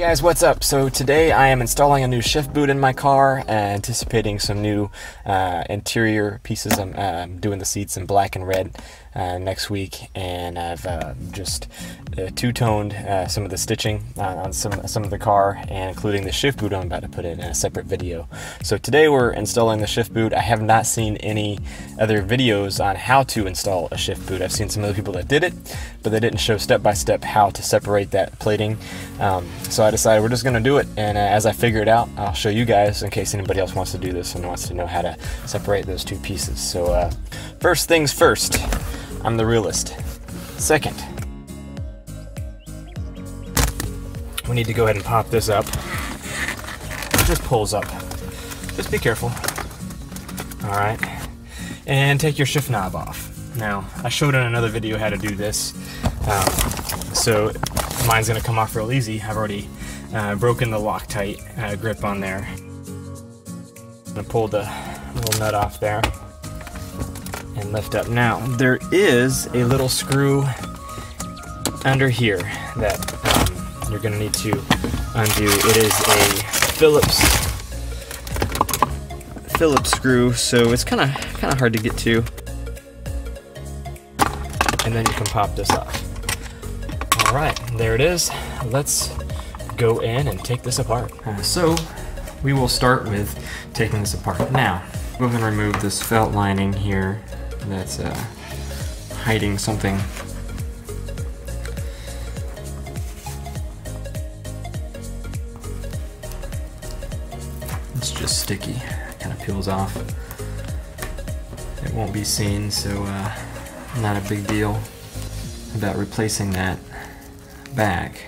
Hey guys, what's up? So today I am installing a new shift boot in my car, anticipating some new interior pieces. I'm doing the seats in black and red next week, and I've just two-toned some of the stitching on some of the car, and including the shift boot I'm about to put in a separate video. So today we're installing the shift boot. I have not seen any other videos on how to install a shift boot. I've seen some other people that did it, but they didn't show step-by-step how to separate that plating. So I decided we're just going to do it, and as I figure it out, I'll show you guys in case anybody else wants to do this and wants to know how to separate those two pieces. So first things first, I'm the realist. Second, we need to go ahead and pop this up. It just pulls up. Just be careful. Alright. And take your shift knob off. Now, I showed in another video how to do this. So mine's going to come off real easy. I've already broken the Loctite grip on there. I'm going to pull the little nut off there and lift up. Now, there is a little screw under here that you're going to need to undo. It is a Phillips screw, so it's kind of hard to get to. And then you can pop this off. Alright, there it is. Let's go in and take this apart. So we will start with taking this apart. Now, we're going to remove this felt lining here that's hiding something. It's just sticky. It kind of peels off. It won't be seen, so not a big deal about replacing that back.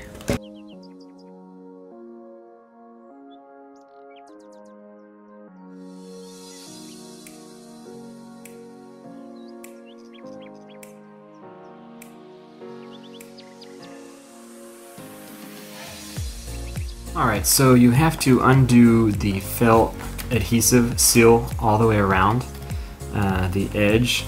Alright, so you have to undo the felt adhesive seal all the way around the edge.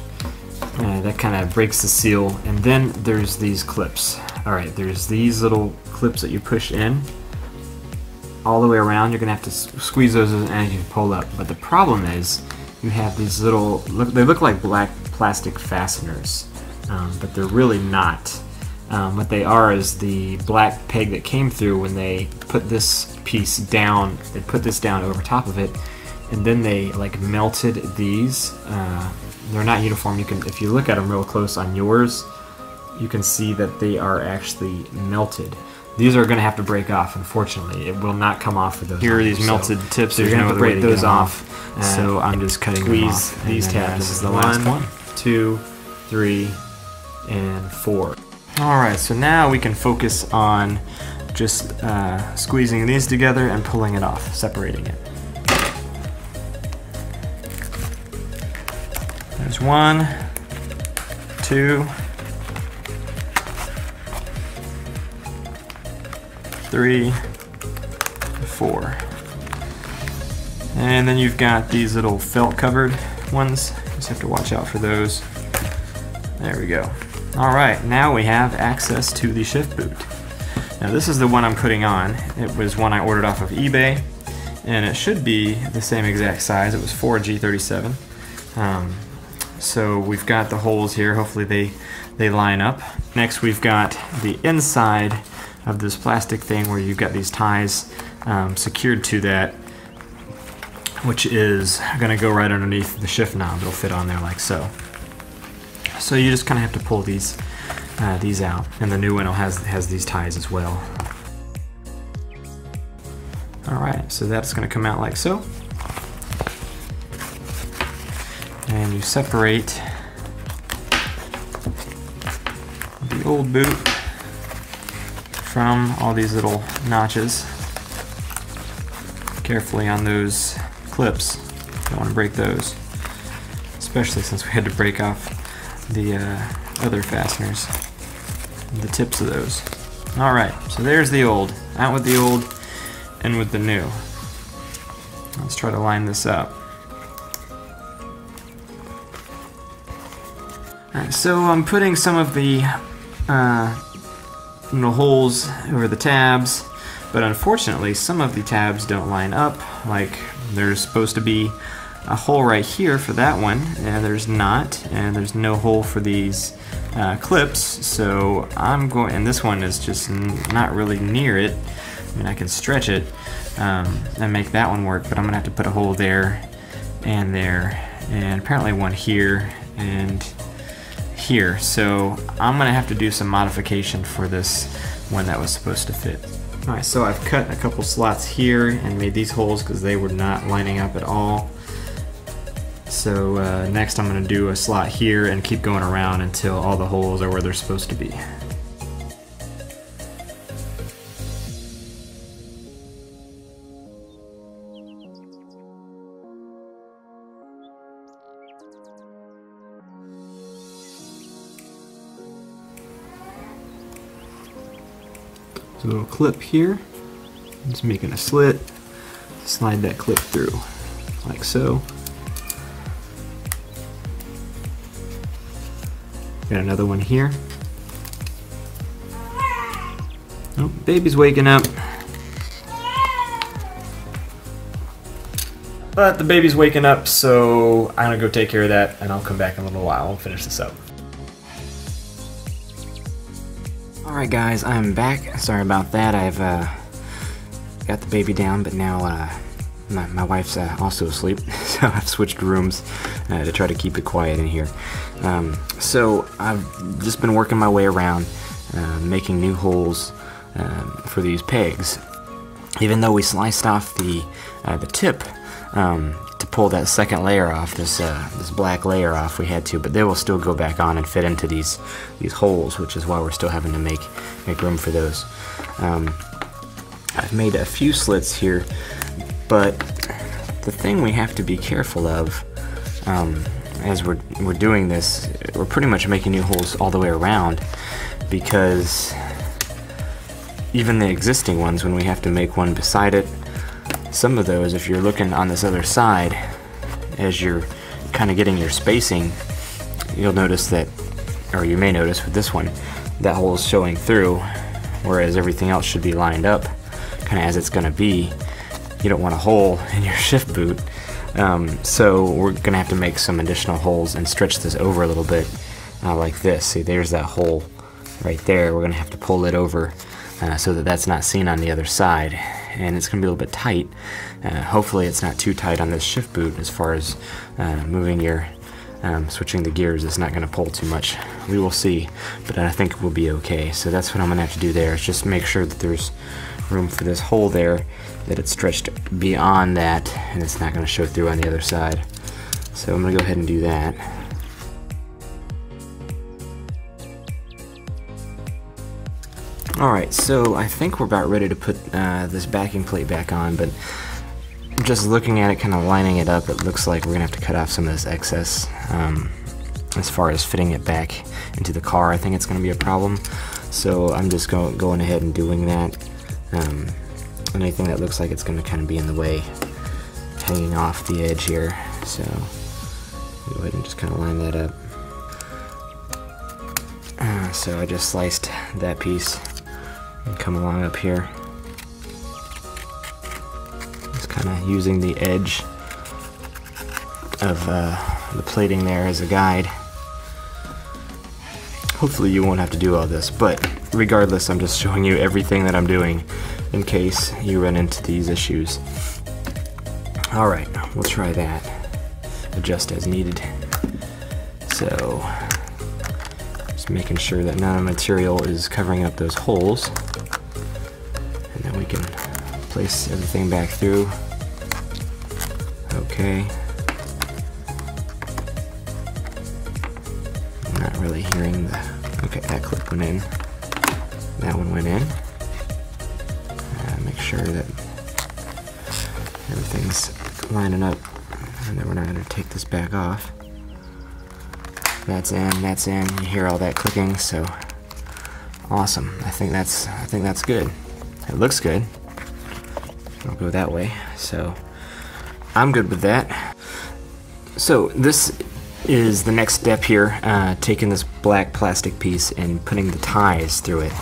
That kind of breaks the seal, and then there's these clips. Alright, there's these little clips that you push in all the way around. You're going to have to squeeze those and you can pull up. But the problem is you have these little, they look like black plastic fasteners, but they're really not. What they are is the black peg that came through when they put this piece down. They put this down over top of it, and then they like melted these. They're not uniform. You can, if you look at them real close on yours, you can see that they are actually melted. These are going to have to break off. Unfortunately, it will not come off with those. Here are these melted tips. So you're going to have to break those off. So I'm just cutting them off. Squeeze these tabs. This is the last one. 2, 3, and 4. Alright, so now we can focus on just squeezing these together and pulling it off, separating it. There's 1, 2, 3, 4. And then you've got these little felt covered ones. Just have to watch out for those. There we go. Alright, now we have access to the shift boot. Now this is the one I'm putting on. It was one I ordered off of eBay, and it should be the same exact size. It was for a G37. So we've got the holes here. Hopefully they line up. Next we've got the inside of this plastic thing where you've got these ties secured to that, which is going to go right underneath the shift knob. It'll fit on there like so. So you just kind of have to pull these out, and the new one has these ties as well. Alright, so that's going to come out like so. And you separate the old boot from all these little notches. Carefully on those clips. Don't want to break those, especially since we had to break off the other fasteners, the tips of those. Alright, so there's the old. Out with the old and with the new. Let's try to line this up. Alright, so I'm putting some of the holes over the tabs. But unfortunately, some of the tabs don't line up. Like, there's supposed to be a hole right here for that one, and there's not, and there's no hole for these clips, so I'm going, and this one is just not really near it. I mean, I can stretch it and make that one work, but I'm gonna have to put a hole there, and apparently one here, and here. So I'm gonna have to do some modification for this one that was supposed to fit. Alright, so I've cut a couple slots here and made these holes because they were not lining up at all. So next I'm going to do a slot here and keep going around until all the holes are where they're supposed to be. So a little clip here, just making a slit, slide that clip through like so. Got another one here. Oh, baby's waking up. But the baby's waking up, so I'm gonna go take care of that, and I'll come back in a little while and finish this up. Alright guys, I'm back. Sorry about that. I've got the baby down, but now my wife's also asleep, so I've switched rooms to try to keep it quiet in here. So I've just been working my way around, making new holes for these pegs. Even though we sliced off the tip to pull that second layer off, this black layer off, we had to, but they will still go back on and fit into these holes, which is why we're still having to make room for those. I've made a few slits here, but the thing we have to be careful of as we're doing this, we're pretty much making new holes all the way around, because even the existing ones, when we have to make one beside it, some of those, if you're looking on this other side, as you're kind of getting your spacing, you'll notice that, or you may notice with this one, that hole is showing through, whereas everything else should be lined up kind of as it's going to be. You don't want a hole in your shift boot, so we're going to have to make some additional holes and stretch this over a little bit, like this. See, there's that hole right there. We're going to have to pull it over so that that's not seen on the other side, and it's going to be a little bit tight. Hopefully it's not too tight on this shift boot as far as moving your switching the gears. It's not going to pull too much. We will see, but I think we'll be okay. So that's what I'm going to have to do there, is just make sure that there's room for this hole there, that it's stretched beyond that, and it's not going to show through on the other side. So I'm going to go ahead and do that. Alright, so I think we're about ready to put this backing plate back on, but just looking at it, kind of lining it up, it looks like we're going to have to cut off some of this excess. As far as fitting it back into the car, I think it's going to be a problem. So I'm just going ahead and doing that. Anything that looks like it's going to kind of be in the way, hanging off the edge here. So go ahead and just kind of line that up. So I just sliced that piece and come along up here. Just kind of using the edge of the plating there as a guide. Hopefully you won't have to do all this, but regardless, I'm just showing you everything that I'm doing in case you run into these issues. Alright, we'll try that. Adjust as needed. So, just making sure that none of the material is covering up those holes. And then we can place everything back through. Okay. I'm not really hearing the... Okay, that clip went in. That one went in. Make sure that everything's lining up, and then we're not going to take this back off. That's in, that's in. You hear all that clicking, so awesome. I think that's good. It looks good. I'll go that way. So I'm good with that. So this is the next step here, taking this black plastic piece and putting the ties through it.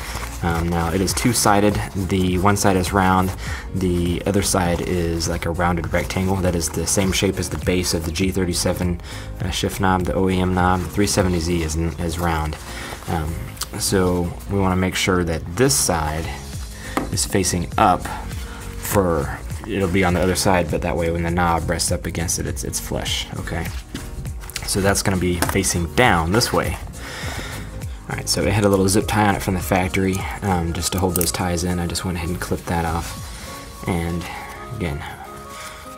Now it is two-sided. The one side is round, the other side is like a rounded rectangle that is the same shape as the base of the G37 shift knob. The OEM knob, the 370Z is round. So we want to make sure that this side is facing up it'll be on the other side, but that way when the knob rests up against it, it's flush, okay? So that's going to be facing down this way. Alright, so it had a little zip tie on it from the factory, just to hold those ties in. I just went ahead and clipped that off. And again,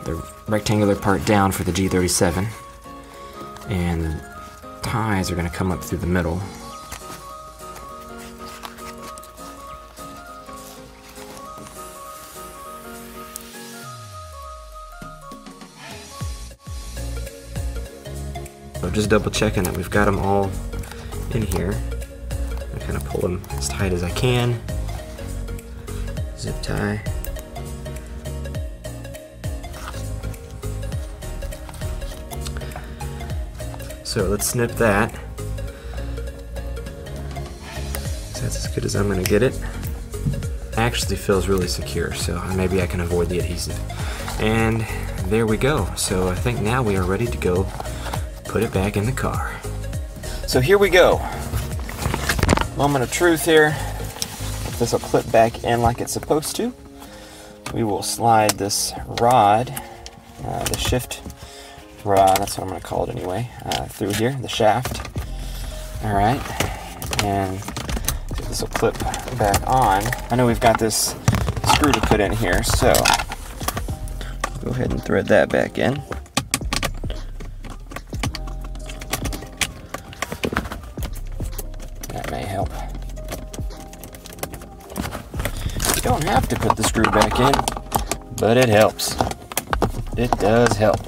the rectangular part down for the G37, and the ties are going to come up through the middle. So just double checking that we've got them all in here. I kind of pull them as tight as I can. Zip tie. So let's snip that. So that's as good as I'm going to get it. Actually feels really secure, so maybe I can avoid the adhesive. And there we go. So I think now we are ready to go put it back in the car. So here we go. Moment of truth here. If this will clip back in like it's supposed to, we will slide this rod, the shift rod, that's what I'm going to call it anyway, through here, the shaft. Alright, and this will clip back on. I know we've got this screw to put in here, so go ahead and thread that back in. That may help. You don't have to put the screw back in, but it helps. It does help.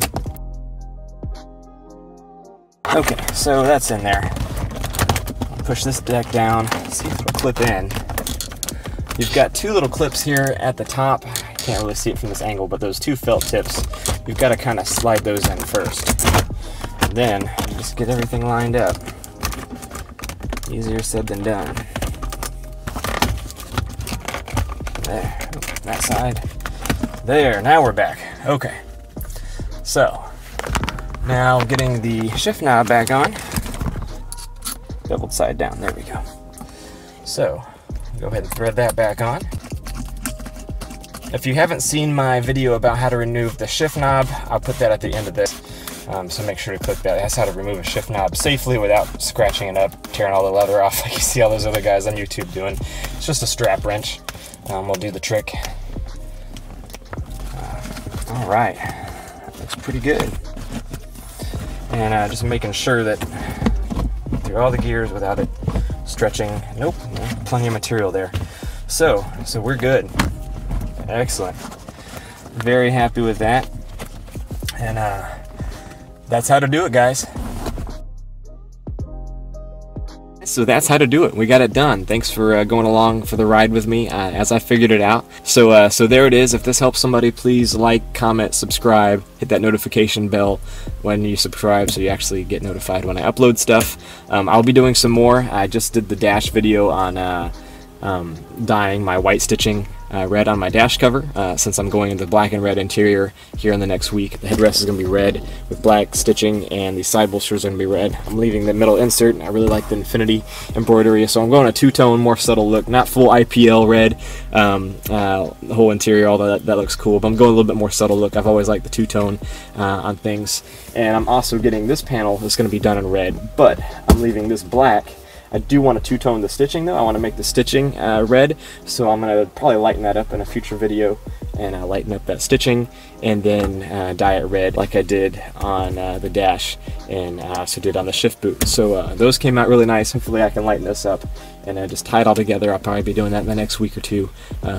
Okay, so that's in there. Push this deck down, see if it'll clip in. You've got two little clips here at the top. I can't really see it from this angle, but those two felt tips, you've got to kind of slide those in first. And then just get everything lined up. Easier said than done. There, that side. There, now we're back. Okay. So, now getting the shift knob back on. Doubled side down, there we go. So, go ahead and thread that back on. If you haven't seen my video about how to remove the shift knob, I'll put that at the end of this. So make sure to click that. That's how to remove a shift knob safely without scratching it up, tearing all the leather off like you see all those other guys on YouTube doing. It's just a strap wrench. We'll do the trick. Alright, that looks pretty good. And just making sure that through all the gears without it stretching. Nope, plenty of material there. So we're good. Excellent. Very happy with that. And that's how to do it, guys. So that's how to do it. We got it done. Thanks for going along for the ride with me as I figured it out. So there it is. If this helps somebody, please like, comment, subscribe, hit that notification bell when you subscribe so you actually get notified when I upload stuff. I'll be doing some more. I just did the dash video on dyeing my white stitching red on my dash cover, since I'm going into black and red interior here in the next week. The headrest is going to be red with black stitching, and the side bolsters are going to be red. I'm leaving the middle insert. I really like the infinity embroidery, so I'm going a two-tone, more subtle look, not full IPL red, the whole interior, although that looks cool, but I'm going a little bit more subtle look. I've always liked the two-tone on things. And I'm also getting this panel that's going to be done in red, but I'm leaving this black. I do want to two-tone the stitching though. I want to make the stitching red, so I'm going to probably lighten that up in a future video and lighten up that stitching, and then dye it red like I did on the dash and also did on the shift boot. So those came out really nice. Hopefully I can lighten this up and just tie it all together. I'll probably be doing that in the next week or two.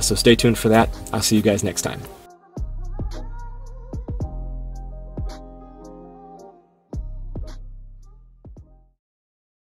So stay tuned for that. I'll see you guys next time.